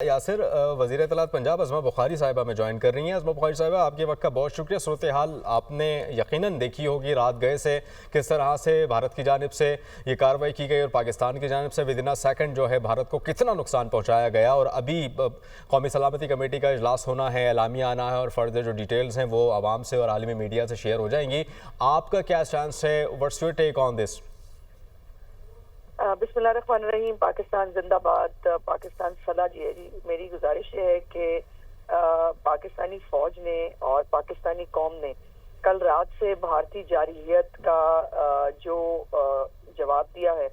यासिर वज़ीर इत्तलात पंजाब अज़मा बुखारी साहिबा में ज्वाइन कर रही हैं। अज़मा बुखारी साहिबा, आपके वक्त का बहुत शुक्रिया। सूरत हाल आपने यकीनन देखी होगी रात गए से किस तरह से भारत की जानिब से ये कार्रवाई की गई और पाकिस्तान की जानिब से विदिन अ सेकंड जो है भारत को कितना नुकसान पहुँचाया गया। और अभी कौमी सलामती कमेटी का इजलास होना है, एलामिया आना है और फर्दर जो डिटेल्स हैं वो आवाम से और आलमी मीडिया से शेयर हो जाएंगी। आपका क्या स्टैंस है? What's your take on this? बिस्मिल्लाहिर्रहमानिर्रहीम। पाकिस्तान जिंदाबाद, पाकिस्तान सदा जी है जी। मेरी गुजारिश है कि पाकिस्तानी फौज ने और पाकिस्तानी कौम ने कल रात से भारतीय जारहियत का जो जवाब दिया है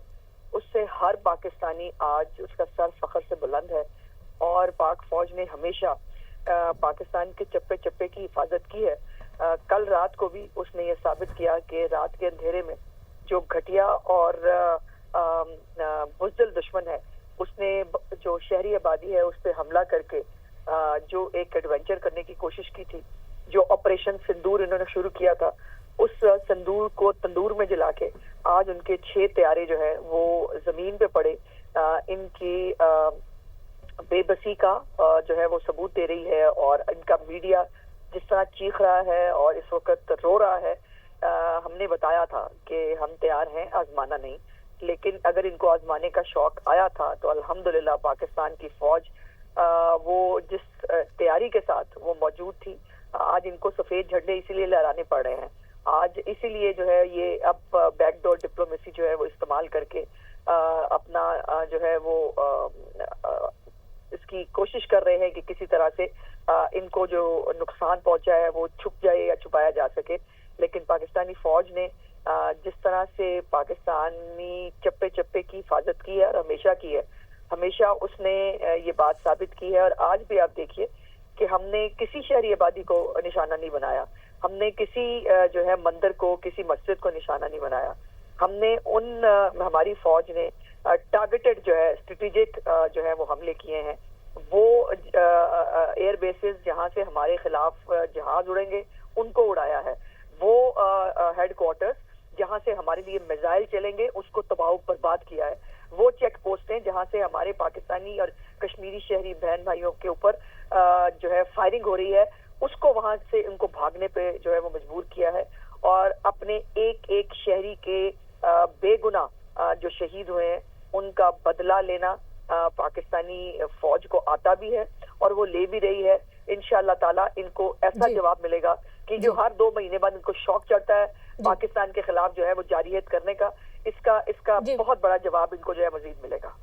उससे हर पाकिस्तानी आज उसका सर फख्र से बुलंद है। और पाक फौज ने हमेशा पाकिस्तान के चप्पे चप्पे की हिफाजत की है। कल रात को भी उसने ये साबित किया कि रात के अंधेरे में जो घटिया और बुज़दिल दुश्मन है उसने जो शहरी आबादी है उस पर हमला करके जो एक एडवेंचर करने की कोशिश की थी, जो ऑपरेशन सिंदूर इन्होंने शुरू किया था, उस सिंदूर को तंदूर में जला के आज उनके 6 त्यारे जो है वो जमीन पे पड़े। इनकी बेबसी का जो है वो सबूत दे रही है और इनका मीडिया जिस तरह चीख रहा है और इस वक्त रो रहा है। हमने बताया था कि हम तैयार हैं, आजमाना नहीं, लेकिन अगर इनको आजमाने का शौक आया था तो अल्हम्दुलिल्लाह पाकिस्तान की फौज वो जिस तैयारी के साथ वो मौजूद थी। आज इनको सफेद झंडे इसीलिए लहराने पड़ रहे हैं। आज इसीलिए जो है ये अब बैकडोर डिप्लोमेसी जो है वो इस्तेमाल करके अपना जो है वो इसकी कोशिश कर रहे हैं कि किसी तरह से इनको जो नुकसान पहुंचा है वो छुप जाए या छुपाया जा सके। लेकिन पाकिस्तानी फौज ने जिस तरह से पाकिस्तानी चप्पे चप्पे की हिफाजत की है और हमेशा की है, हमेशा उसने ये बात साबित की है। और आज भी आप देखिए कि हमने किसी शहरी आबादी को निशाना नहीं बनाया, हमने किसी जो है मंदिर को, किसी मस्जिद को निशाना नहीं बनाया। हमने हमारी फौज ने टारगेटेड जो है स्ट्रेटेजिक जो है वो हमले किए हैं। वो एयर बेसिस जहाँ से हमारे खिलाफ जहाज उड़ेंगे उनको उड़ाया है। वो हेडक्वार्टर्स जहां से हमारे लिए मिसाइल चलेंगे उसको तबाह बर्बाद किया है। वो चेक पोस्टें जहां से हमारे पाकिस्तानी और कश्मीरी शहरी बहन भाइयों के ऊपर जो है फायरिंग हो रही है उसको वहां से उनको भागने पे जो है वो मजबूर किया है। और अपने एक एक शहरी के बेगुनाह जो शहीद हुए हैं उनका बदला लेना पाकिस्तानी फौज को आता भी है और वो ले भी रही है। इंशाअल्लाह ताला इनको ऐसा जवाब मिलेगा कि जो हर 2 महीने बाद इनको शौक चढ़ता है पाकिस्तान के खिलाफ जो है वो जारियत करने का, इसका बहुत बड़ा जवाब इनको जो है मजीद मिलेगा।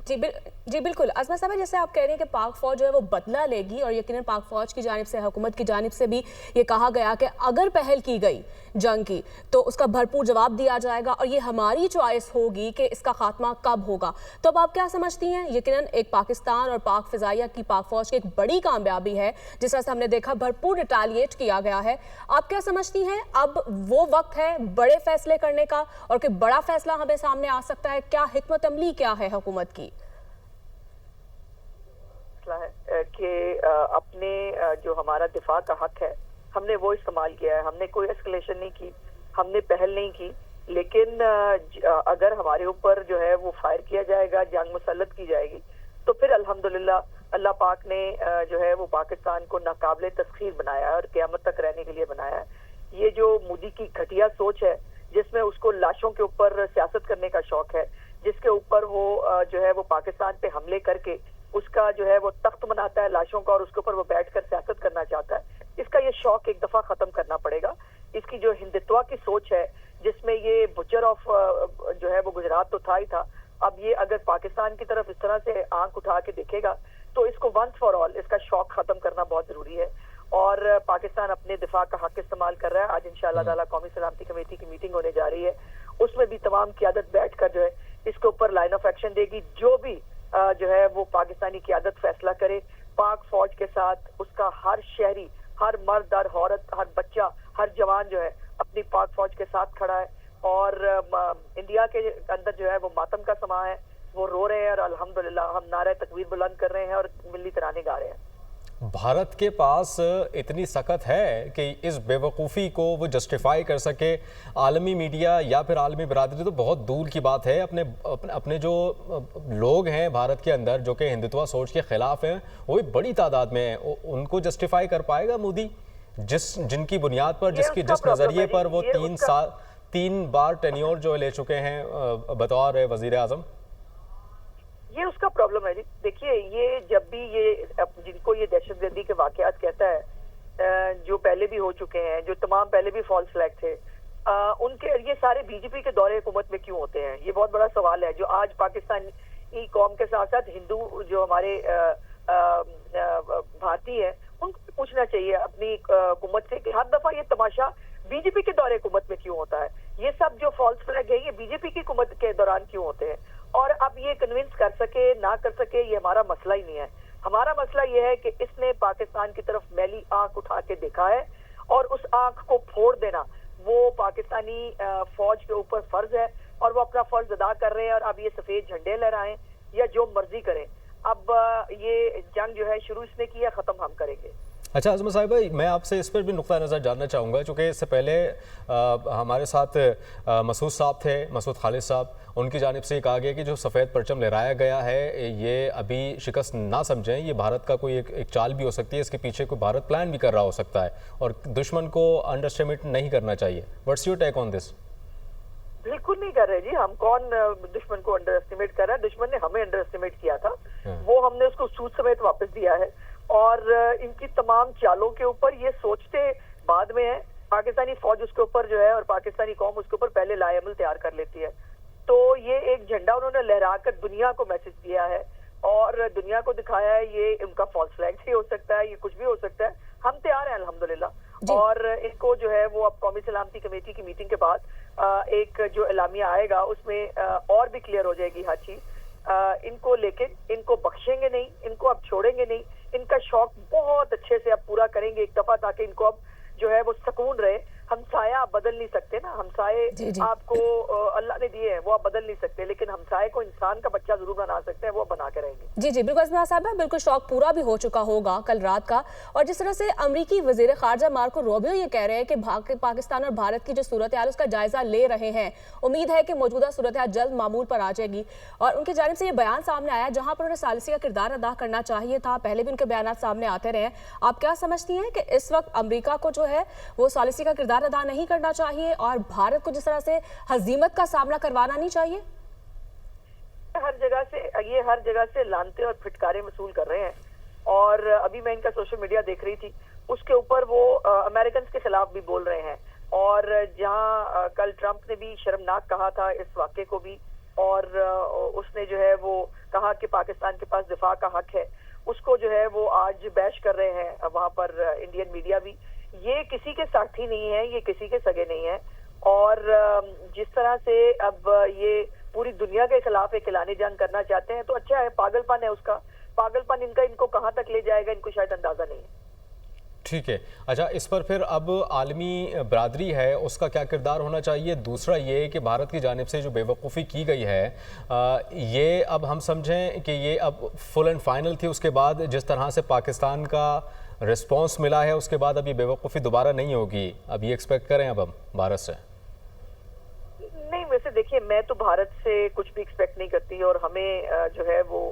जी बिल्कुल अज़मा साहब, जैसे आप कह रहे हैं कि पाक फौज जो है वो बदला लेगी और यकीनन पाक फौज की जानिब से, हुकूमत की जानिब से भी ये कहा गया कि अगर पहल की गई जंग की तो उसका भरपूर जवाब दिया जाएगा और ये हमारी चॉइस होगी कि इसका खात्मा कब होगा। तो अब आप क्या समझती हैं? यकीनन एक पाकिस्तान और पाक फिजाइया की पाक फौज की एक बड़ी कामयाबी है, जिस तरह से हमने देखा भरपूर रिटालिएट किया गया है। आप क्या समझती हैं अब वो वक्त है बड़े फैसले करने का और कि बड़ा फैसला हमें सामने आ सकता है? क्या हिकमत अमली क्या है हुकूमत की? है कि अपने जो हमारा दिफा का हक है हमने वो इस्तेमाल किया है। हमने कोई एस्केलेशन नहीं की, हमने पहल नहीं की। लेकिन अगर हमारे ऊपर जो है वो फायर किया जाएगा, जंग मुसल्लत की जाएगी, तो फिर अल्हम्दुलिल्लाह अल्लाह पाक ने जो है वो पाकिस्तान को नाकाबिले तस्खीर बनाया है और क़यामत तक रहने के लिए बनाया है। ये जो मोदी की घटिया सोच है जिसमें उसको लाशों के ऊपर सियासत करने का शौक है, जिसके ऊपर वो जो है वो पाकिस्तान पे हमले करके उसका जो है वो तख्त बनाता है लाशों का और उसके ऊपर वो बैठकर सियासत करना चाहता है, इसका ये शौक एक दफा खत्म करना पड़ेगा। इसकी जो हिंदुत्व की सोच है जिसमें ये बुचर ऑफ जो है वो गुजरात तो था ही था, अब ये अगर पाकिस्तान की तरफ इस तरह से आंख उठा के देखेगा तो इसको वंस फॉर ऑल इसका शौक खत्म करना बहुत जरूरी है। और पाकिस्तान अपने दिफा का हक इस्तेमाल कर रहा है। आज इंशाअल्लाह ताला कौमी सलामती कमेटी की मीटिंग होने जा रही है, उसमें भी तमाम क़यादत बैठकर जो है इसके ऊपर लाइन ऑफ एक्शन देगी। जो भी जो है वो पाकिस्तानी क़यादत फैसला करे, पाक फौज के साथ उसका हर शहरी, हर मर्द, हर औरत, हर बच्चा, हर जवान जो है अपनी पाक फौज के साथ खड़ा है। और इंडिया के अंदर जो है वो मातम का समा है, वो रो रहे हैं और अल्हम्दुलिल्लाह हम नारे तकबीर बुलंद कर रहे हैं और मिल्ली तराने गा रहे हैं। भारत के पास इतनी सख्त है कि इस बेवकूफ़ी को वो जस्टिफाई कर सके। आलमी मीडिया या फिर आलमी बरादरी तो बहुत दूर की बात है, अपने अपने, अपने जो लोग हैं भारत के अंदर जो कि हिंदुत्व सोच के खिलाफ हैं वो भी बड़ी तादाद में हैं, उनको जस्टिफाई कर पाएगा मोदी? जिनकी बुनियाद पर, जिस नज़रिए पर वो 3 बार टेन्योर जो ले चुके हैं बतौर वजीर आजम? ये उसका प्रॉब्लम है जी। देखिए, ये जब भी जिनको ये दहशतगर्दी के वाकयात कहता है, जो पहले भी हो चुके हैं, जो तमाम पहले भी फॉल्स फ्लैग थे, उनके ये सारे बीजेपी के दौरे हुकूमत में क्यों होते हैं? ये बहुत बड़ा सवाल है जो आज पाकिस्तानी कौम के साथ साथ हिंदू जो हमारे भारतीय है उनको पूछना चाहिए अपनी हुकूमत से कि हर दफा ये तमाशा बीजेपी के दौरे हुकूमत में क्यों होता है? ये सब जो फॉल्स फ्लैग है ये बीजेपी की हुकूमत के दौरान क्यों होते हैं? और अब ये कन्विंस कर सके ना कर सके ये हमारा मसला ही नहीं है। हमारा मसला ये है कि इसने पाकिस्तान की तरफ मैली आंख उठा के देखा है और उस आंख को फोड़ देना वो पाकिस्तानी फौज के ऊपर फर्ज है और वो अपना फर्ज अदा कर रहे हैं। और अब ये सफेद झंडे लहराएं या जो मर्जी करें, अब ये जंग जो है शुरू इसने किया, खत्म हम करेंगे। अच्छा अजमा साहिबा, मैं आपसे इस पर भी नुक्ता नज़र जानना चाहूँगा, चूँकि इससे पहले हमारे साथ मसूद साहब थे, मसूद खालिद साहब, उनकी जानिब से कहा गया कि जो सफ़ेद परचम लहराया गया है ये अभी शिकस्त ना समझें, ये भारत का कोई एक चाल भी हो सकती है, इसके पीछे कोई भारत प्लान भी कर रहा हो सकता है और दुश्मन को अंडर एस्टिमेट नहीं करना चाहिए। What's your take on this? बिल्कुल नहीं कर रहे जी, हम कौन दुश्मन को अंडर एस्टिमेट कर रहा है? दुश्मन ने हमें अंडर एस्टिमेट किया था, वो हमने उसको सूद समेत वापस दिया है। और इनकी तमाम चालों के ऊपर ये सोचते बाद में है, पाकिस्तानी फौज उसके ऊपर जो है और पाकिस्तानी कौम उसके ऊपर पहले लाएमल तैयार कर लेती है। तो ये एक झंडा उन्होंने लहराकर दुनिया को मैसेज दिया है और दुनिया को दिखाया है ये उनका फॉल्स फ्लैग भी हो सकता है, ये कुछ भी हो सकता है। हम तैयार हैं अल्हम्दुलिल्लाह। और इनको जो है वो अब कौमी सलामती कमेटी की मीटिंग के बाद एक जो एलामिया आएगा उसमें और भी क्लियर हो जाएगी हर चीज। इनको लेकिन इनको बख्शेंगे नहीं, इनको अब छोड़ेंगे नहीं, इनका शौक बहुत अच्छे से अब पूरा करेंगे एक दफा, ताकि इनको अब जो है वो सुकून रहे। हमसाए आप बदल नहीं सकते ना, हमसाए आपको अल्लाह ने दिए हैं वो आप बदल नहीं सकते, लेकिन हमसाए को इंसान का बच्चा जरूर बना सकते हैं, वो बना के रहेंगे। जी बिल्कुल अजमा साहब, बिल्कुल शौक पूरा भी हो चुका होगा कल रात का। और जिस तरह से अमरीकी वजीर खारजा मार्को रूबियो ये कह रहे हैं कि पाकिस्तान और भारत की जो सूरत हाल उसका जायजा ले रहे हैं, उम्मीद है कि मौजूदा सूरत हाल जल्द मामूल पर आ जाएगी। और उनकी जानिब से ये बयान सामने आया जहाँ पर उन्हें सालिसी का किरदार अदा करना चाहिए था, पहले भी उनके बयान सामने आते रहे। आप क्या समझती हैं कि इस वक्त अमरीका को जो है वो सालिसी का किरदार अदा नहीं करना चाहिए और भारत को जिस तरह से हजीमत का सामना करवाना नहीं चाहिए? हर जगह से लानते और फिटकारे वसूल कर रहे हैं। और अभी मैं इनका सोशल मीडिया देख रही थी, उसके ऊपर वो अमेरिकन के खिलाफ भी बोल रहे हैं। और जहां कल ट्रंप ने भी शर्मनाक कहा था इस वाक़े को भी, और उसने जो है वो कहा कि पाकिस्तान के पास दिफा का हक है, उसको जो है वो आज बैश कर रहे हैं वहां पर इंडियन मीडिया भी। ये किसी के साथी नहीं है, ये किसी के सगे नहीं है। और जिस तरह से अब ये पूरी दुनिया के खिलाफ एक ऐलान जंग करना चाहते हैं तो अच्छा है, पागलपन है उसका, पागलपन इनको कहां तक ले जाएगा इनको शायद अंदाजा नहीं है। ठीक है, अच्छा इस पर फिर अब आलमी बरादरी है उसका क्या किरदार होना चाहिए? दूसरा ये कि भारत की जानिब से जो बेवकूफ़ी की गई है ये अब हम समझें कि ये अब फुल एंड फाइनल थी, उसके बाद जिस तरह से पाकिस्तान का रिस्पॉन्स मिला है उसके बाद अब ये बेवकूफ़ी दोबारा नहीं होगी, अब ये एक्सपेक्ट करें अब हम भारत से? नहीं, वैसे देखिए मैं तो भारत से कुछ भी एक्सपेक्ट नहीं करती और हमें जो है वो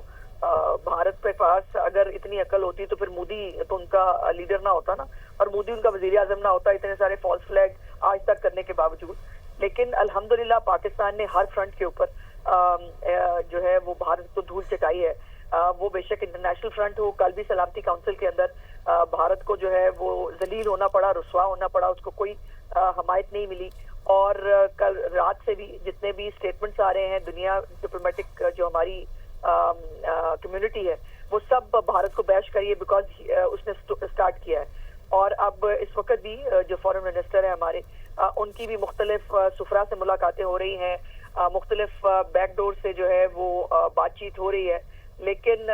भारत के पास अगर इतनी अकल होती तो फिर मोदी तो उनका लीडर ना होता ना, और मोदी उनका वजीर आजम ना होता इतने सारे फॉल्स फ्लैग आज तक करने के बावजूद। लेकिन अल्हम्दुलिल्लाह पाकिस्तान ने हर फ्रंट के ऊपर जो है वो भारत को धूल चटाई है। वो बेशक इंटरनेशनल फ्रंट हो, कल भी सलामती काउंसिल के अंदर भारत को जो है वो जलील होना पड़ा, रुसवा होना पड़ा, उसको कोई हमायत नहीं मिली। और कल रात से भी जितने भी स्टेटमेंट्स आ रहे हैं, दुनिया डिप्लोमेटिक जो हमारी कम्युनिटी है वो सब भारत को बैश करिए बिकॉज उसने स्टार्ट किया है। और अब इस वक्त भी जो फॉरेन मिनिस्टर है हमारे, उनकी भी मुख्तलिफ सुफरा से मुलाकातें हो रही हैं, मुख्तलिफ बैकडोर से जो है वो बातचीत हो रही है। लेकिन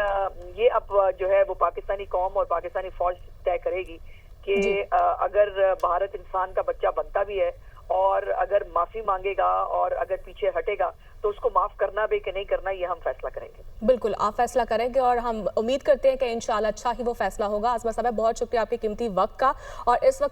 ये अब जो है वो पाकिस्तानी कौम और पाकिस्तानी फौज तय करेगी कि अगर भारत इंसान का बच्चा बनता भी है और और अगर माफी मांगेगा और अगर पीछे हटेगा तो उसको माफ करना भी कि नहीं करना, ये हम फैसला करेंगे। बिल्कुल, आप फैसला करेंगे और हम उम्मीद करते हैं कि इंशाल्लाह अच्छा ही वो फैसला होगा। आज़मा साहब, बहुत शुक्रिया आपके कीमती वक्त का। और इस वक्त